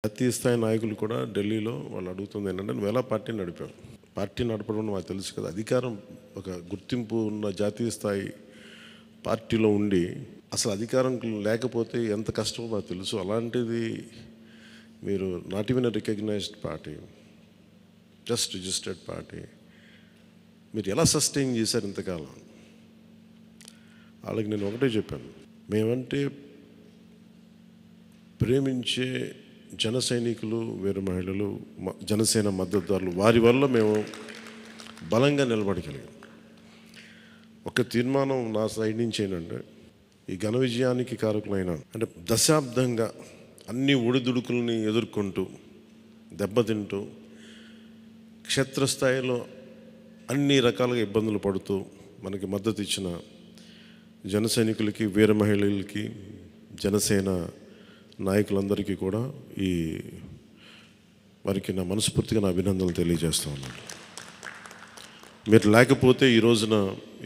జాతీయ స్థాయి నాయకులు కూడా ఢిల్లీలో వాళ్ళు అడుగుతుంది ఏంటంటే, నువ్వు ఎలా పార్టీ నడిపావు? పార్టీ నడపడం మాకు తెలుసు కదా, అధికారం ఒక గుర్తింపు ఉన్న జాతీయ స్థాయి పార్టీలో ఉండి అసలు అధికారం లేకపోతే ఎంత కష్టమో మాకు తెలుసు. అలాంటిది మీరు not even recognized party, just registered party, మీరు ఎలా సస్టైన్ చేశారు ఇంతకాలం? వాళ్ళకి నేను ఒకటే చెప్పాను, మేమంటే ప్రేమించే జన సైనికులు, వీర మహిళలు, జనసేన మద్దతుదారులు, వారి వల్ల మేము బలంగా నిలబడగలిగాం. ఒక తీర్మానం నా సైడ్ నుంచి ఏంటంటే, ఈ ఘన విజయానికి కారకులైన అంటే దశాబ్దంగా అన్ని ఒడిదుడుకుల్ని ఎదుర్కొంటూ దెబ్బతింటూ క్షేత్రస్థాయిలో అన్ని రకాలుగా ఇబ్బందులు పడుతూ మనకి మద్దతు ఇచ్చిన జన సైనికులకి, వీర మహిళలకి, జనసేన నాయకులందరికీ కూడా వారికి నా మనస్ఫూర్తిగా నా అభినందనలు తెలియజేస్తూ ఉన్నాను. మీరు లేకపోతే ఈ రోజున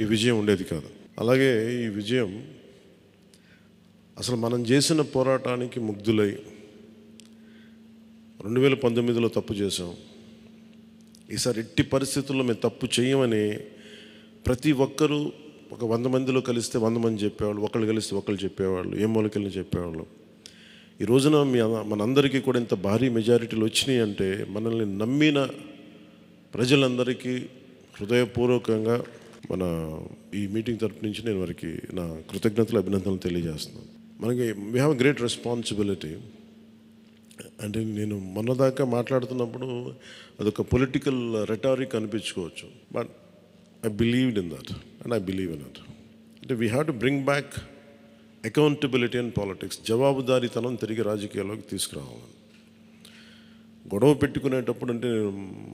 ఈ విజయం ఉండేది కాదు. అలాగే ఈ విజయం అసలు మనం చేసిన పోరాటానికి ముగ్ధులై 2019లో తప్పు చేసాం, ఈసారి ఎట్టి పరిస్థితుల్లో మేము తప్పు చేయమని ప్రతి ఒక్కరూ ఒక 100 మందిలో కలిస్తే 100 మంది చెప్పేవాళ్ళు, ఒకళ్ళు కలిస్తే ఒకళ్ళు చెప్పేవాళ్ళు, ఏ మూలకెళ్ళి చెప్పేవాళ్ళు. ఈ రోజున మనందరికీ కూడా ఇంత భారీ మెజారిటీలు వచ్చినాయి అంటే మనల్ని నమ్మిన ప్రజలందరికీ హృదయపూర్వకంగా మన ఈ మీటింగ్ తరపు నుంచి నేను వారికి నా కృతజ్ఞతలు, అభినందనలు తెలియజేస్తున్నాను. మనకి వీ హ్యావ్ గ్రేట్ రెస్పాన్సిబిలిటీ. అంటే నేను మొన్నదాకా మాట్లాడుతున్నప్పుడు అదొక పొలిటికల్ రెటారిక్ అనిపించుకోవచ్చు, but I believed in that and I believe in that. అంటే we have to bring back accountability and politics. జవాబుదారీతనం తిరిగి రాజకీయాల్లోకి తీసుకురావాలి. గొడవ పెట్టుకునేటప్పుడు అంటే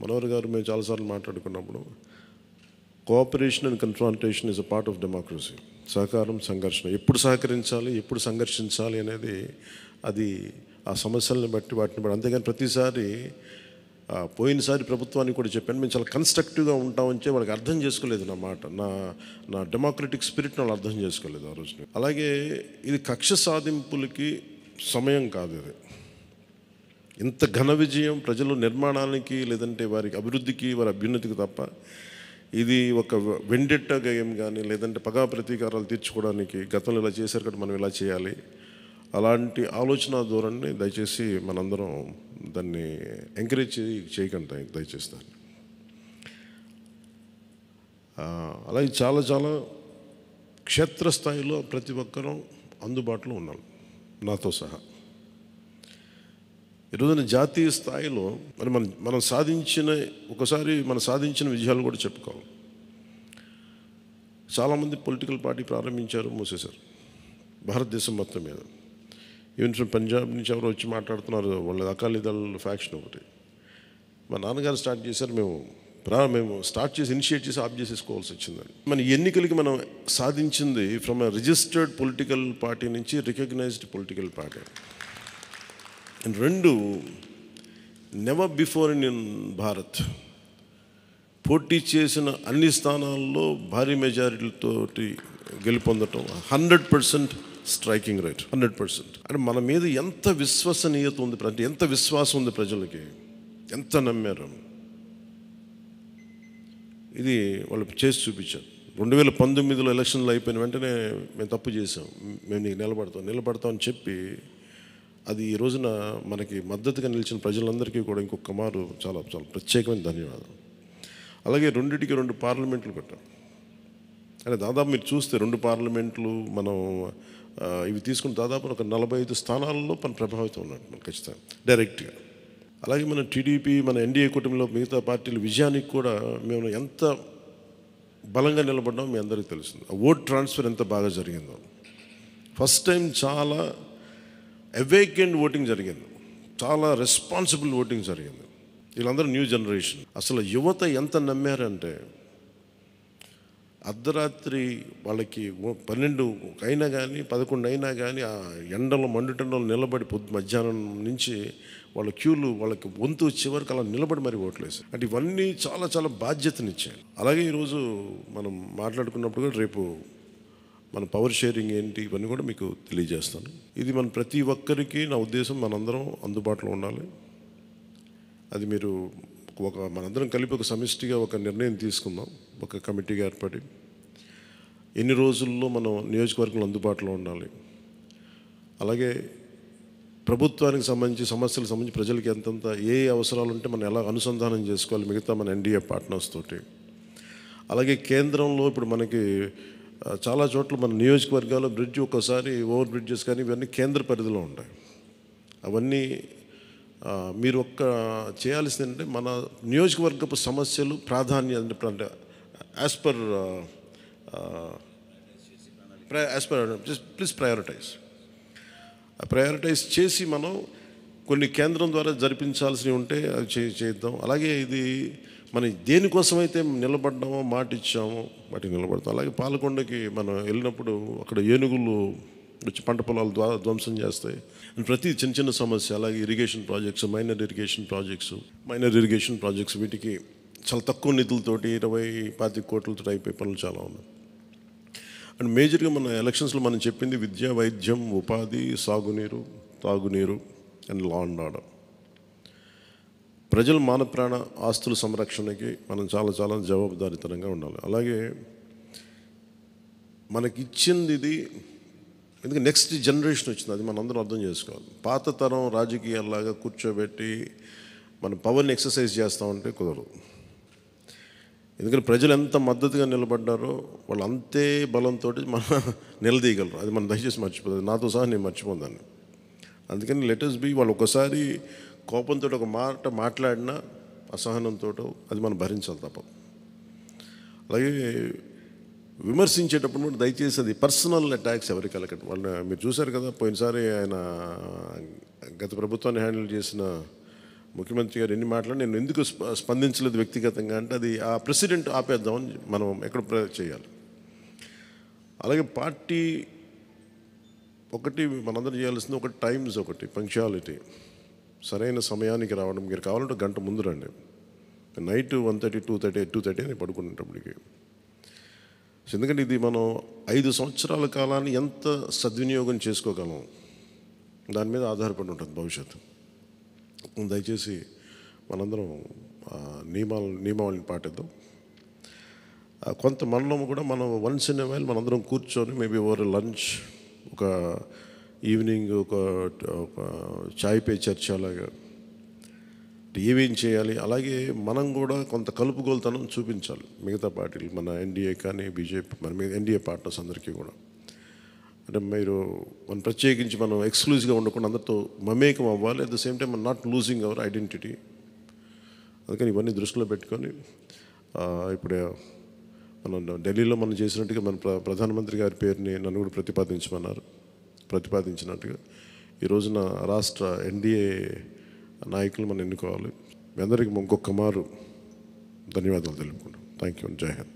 మనోహర్ గారు మేము చాలాసార్లు మాట్లాడుకున్నప్పుడు, cooperation and confrontation is a part of democracy. సహకారం, సంఘర్షణ, ఎప్పుడు సహకరించాలి, ఎప్పుడు సంఘర్షించాలి అనేది అది ఆ సమస్యలను బట్టి వాటిని బట్టి. అంతేగాని ప్రతిసారి పోయినసారి ప్రభుత్వానికి కూడా చెప్పాను, మేము చాలా కన్స్ట్రక్టివ్గా ఉంటామని వాళ్ళకి అర్థం చేసుకోలేదు నా మాట, నా డెమోక్రటిక్ స్పిరిట్ని వాళ్ళు అర్థం చేసుకోలేదు ఆ రోజున. అలాగే ఇది కక్ష సాధింపులకి సమయం కాదు. ఇది ఇంత ఘన విజయం ప్రజల నిర్మాణానికి, లేదంటే వారికి అభివృద్ధికి, వారి అభ్యున్నతికి తప్ప ఇది ఒక వెండెట్ట గేమ్ కానీ, లేదంటే పగా ప్రతీకారాలు తీర్చుకోవడానికి గతంలో ఇలా చేశారు కదా మనం ఇలా చేయాలి, అలాంటి ఆలోచన ధోరణిని దయచేసి మనందరం దాన్ని ఎంకరేజ్ చేయకండి దయచేసి దాన్ని. అలాగే చాలా చాలా క్షేత్రస్థాయిలో ప్రతి ఒక్కరూ అందుబాటులో ఉన్నాం, నాతో సహా. ఈరోజున జాతీయ స్థాయిలో మరి మనం సాధించిన విజయాలు కూడా చెప్పుకోవాలి. చాలామంది పొలిటికల్ పార్టీ ప్రారంభించారు, మూసేశారు భారతదేశం మొత్తం మీద. ఈవెన్ ఫ్రమ్ పంజాబ్ నుంచి ఎవరు వచ్చి మాట్లాడుతున్నారు, వాళ్ళ అకాలీదళ్ ఫ్యాక్షన్ ఒకటి. మా నాన్నగారు స్టార్ట్ చేశారు, మేము స్టార్ట్ చేసి ఇనిషియేట్ చేసి ఆఫ్ చేసేసుకోవాల్సి వచ్చిందని. మన ఎన్నికలకి మనం సాధించింది from a registered political party నుంచి రికగ్నైజ్డ్ పొలిటికల్ పార్టీ. అండ్ రెండు, నెవర్ బిఫోర్ ఇన్ భారత్ పోటీ చేసిన అన్ని స్థానాల్లో భారీ మెజారిటీలతోటి గెలుపొందటం, 100% స్ట్రైకింగ్ రేట్, 100%. అంటే మన మీద ఎంత విశ్వసనీయత ఉంది, అంటే ఎంత విశ్వాసం ఉంది ప్రజలకి, ఎంత నమ్మారు, ఇది వాళ్ళు చేసి చూపించారు. 2019లో ఎలక్షన్లు అయిపోయిన వెంటనే మేము తప్పు చేసాం, మేము నీకు నిలబడతాం అని చెప్పి, అది ఈ రోజున మనకి మద్దతుగా నిలిచిన ప్రజలందరికీ కూడా ఇంకొక మారు చాలా చాలా ప్రత్యేకమైన ధన్యవాదాలు. అలాగే 2 పార్లమెంట్లు పెట్టాం. అంటే దాదాపు మీరు చూస్తే 2 పార్లమెంట్లు మనం ఇవి తీసుకుని దాదాపు ఒక 45 స్థానాల్లో మనం ప్రభావితం ఉన్నట్టు మనం ఖచ్చితంగా డైరెక్ట్గా. అలాగే మన టీడీపీ, మన ఎన్డీఏ కూటమిలో మిగతా పార్టీల విజయానికి కూడా మేము ఎంత బలంగా నిలబడ్డామో మీ అందరికీ తెలుస్తుంది. ఓట్ ట్రాన్స్ఫర్ ఎంత బాగా జరిగిందో, ఫస్ట్ టైం చాలా అవేకెండ్ ఓటింగ్ జరిగింది, చాలా రెస్పాన్సిబుల్ ఓటింగ్ జరిగింది. వీళ్ళందరూ న్యూ జనరేషన్. అసలు యువత ఎంత నమ్మారంటే, అర్ధరాత్రి వాళ్ళకి 12 అయినా కానీ 11 అయినా కానీ ఆ ఎండలో మండుటెండలో నిలబడి మధ్యాహ్నం నుంచి వాళ్ళ క్యూలు, వాళ్ళకి వంతు చివరికి అలా నిలబడి మరి ఓట్లేసి, అంటే ఇవన్నీ చాలా చాలా బాధ్యతనిచ్చాయి. అలాగే ఈరోజు మనం మాట్లాడుకున్నప్పుడు కూడా రేపు మన పవర్ షేరింగ్ ఏంటి, ఇవన్నీ కూడా మీకు తెలియజేస్తాను. ఇది మన ప్రతి ఒక్కరికి నా ఉద్దేశం మనందరం అందుబాటులో ఉండాలి. అది మీరు మనందరం కలిపి ఒక సమిష్టిగా ఒక నిర్ణయం తీసుకుందాం, ఒక కమిటీగా ఏర్పడి ఎన్ని రోజుల్లో మనం నియోజకవర్గంలో అందుబాటులో ఉండాలి. అలాగే ప్రభుత్వానికి సంబంధించి సమస్యలకు సంబంధించి ప్రజలకి ఎంతంత ఏ అవసరాలు ఉంటే మనం ఎలా అనుసంధానం చేసుకోవాలి మిగతా మన ఎన్డీఏ పార్ట్నర్స్ తోటి. అలాగే కేంద్రంలో ఇప్పుడు మనకి చాలా చోట్ల మన నియోజకవర్గాల్లో బ్రిడ్జ్ ఒక్కోసారి ఓవర్ బ్రిడ్జెస్ కానీ ఇవన్నీ కేంద్ర పరిధిలో ఉంటాయి. అవన్నీ మీరు చేయాల్సింది అంటే మన నియోజకవర్గపు సమస్యలు ప్రాధాన్యత అంటే యాజ్ పర్ ప్లీజ్ ప్రయారిటైజ్ చేసి మనం కొన్ని కేంద్రం ద్వారా జరిపించాల్సినవి ఉంటే అది చేద్దాం. అలాగే ఇది మనం దేనికోసమైతే నిలబడ్డామో మాట ఇచ్చామో వాటికి నిలబడతాం. అలాగే పాలకొండకి మనం వెళ్ళినప్పుడు అక్కడ ఏనుగులు వచ్చి పంట పొలాలు ధ్వంసం చేస్తాయి. ప్రతి చిన్న చిన్న సమస్య. అలాగే irrigation projects, minor irrigation projects వీటికి చాలా తక్కువ నిధులతోటి 20-25 కోట్లతో అయిపోయే పనులు చాలా ఉన్నాయి. అండ్ మేజర్గా మన ఎలక్షన్స్లో మనం చెప్పింది విద్య, వైద్యం, ఉపాధి, సాగునీరు, తాగునీరు అండ్ లా అండ్ ఆర్డర్. ప్రజల మాన ప్రాణ ఆస్తుల సంరక్షణకి మనం చాలా చాలా జవాబుదారీతనంగా ఉండాలి. అలాగే మనకిచ్చింది ఇది, ఎందుకంటే నెక్స్ట్ జనరేషన్ వచ్చింది, అది మనందరం అర్థం చేసుకోవాలి. పాత తరం రాజకీయాల్లాగా కూర్చోబెట్టి మన పవర్ని ఎక్సర్సైజ్ చేస్తామంటే కుదరదు. ఎందుకంటే ప్రజలు ఎంత మద్దతుగా నిలబడ్డారో వాళ్ళు అంతే బలంతో మనం నిలదీయగలరు. అది మనం దయచేసి మర్చిపోతుంది. నాతో సహా నేను మర్చిపోదాన్ని. అందుకని లెటర్స్ బి వాళ్ళు ఒకసారి కోపంతో ఒక మాట మాట్లాడినా అసహనంతో అది మనం భరించాలి తప్ప. అలాగే విమర్శించేటప్పుడు కూడా దయచేసి అది పర్సనల్ అటాక్స్ ఎవరికి కలగండి. వాళ్ళు మీరు చూశారు కదా, పోయినసారి ఆయన గత ప్రభుత్వాన్ని హ్యాండిల్ చేసిన ముఖ్యమంత్రి గారు ఎన్ని మాట్లాడి నేను ఎందుకు స్పందించలేదు వ్యక్తిగతంగా అంటే అది ఆ ప్రెసిడెంట్ ఆపేద్దామని మనం ఎక్కడ చేయాలి. అలాగే పార్టీ ఒకటి మనందరూ చేయాల్సింది ఒకటి టైమ్స్, ఒకటి పంక్చువాలిటీ, సరైన సమయానికి రావడం. మీరు కావాలంటే గంట ముందు రండి. నైట్ 1:30, 2:30 అని పడుకునేటప్పటికి. ఎందుకంటే ఇది మనం 5 సంవత్సరాల కాలాన్ని ఎంత సద్వినియోగం చేసుకోగలం దాని మీద ఆధారపడి ఉంటుంది భవిష్యత్తు. దయచేసి మనందరం నియమావళిని పాటిద్దాం. కొంత మనలో కూడా మనం వన్స్ ఇన్ ఎ వైల్ మనందరం కూర్చొని మేబీ ఓవర్ లంచ్, ఒక ఈవినింగ్ ఒక చాయ్ పే చర్చ లాగా ఏమేం చేయాలి. అలాగే మనం కూడా కొంత కలుపుగోలుతనం చూపించాలి మిగతా పార్టీలు, మన ఎన్డీఏ కానీ బీజేపీ, మన ఎన్డీఏ పార్ట్నర్స్ అందరికీ కూడా. అంటే మనం ప్రత్యేకించి మనం ఎక్స్క్లూజివ్గా ఉండకుండా అందరితో మమేకం అవ్వాలి. At the same time not losing our identity. అందుకని ఇవన్నీ దృష్టిలో పెట్టుకొని ఇప్పుడు మనం ఢిల్లీలో మనం చేసినట్టుగా మన ప్రధానమంత్రి గారి పేరుని నన్ను కూడా ప్రతిపాదించినట్టుగా ఈ రోజున రాష్ట్ర ఎన్డీఏ నాయకులు మనం ఎన్నుకోవాలి. మీ అందరికీ ఇంకొక మారు ధన్యవాదాలు తెలుపుకుంటాం. Thank you. జై హింద్.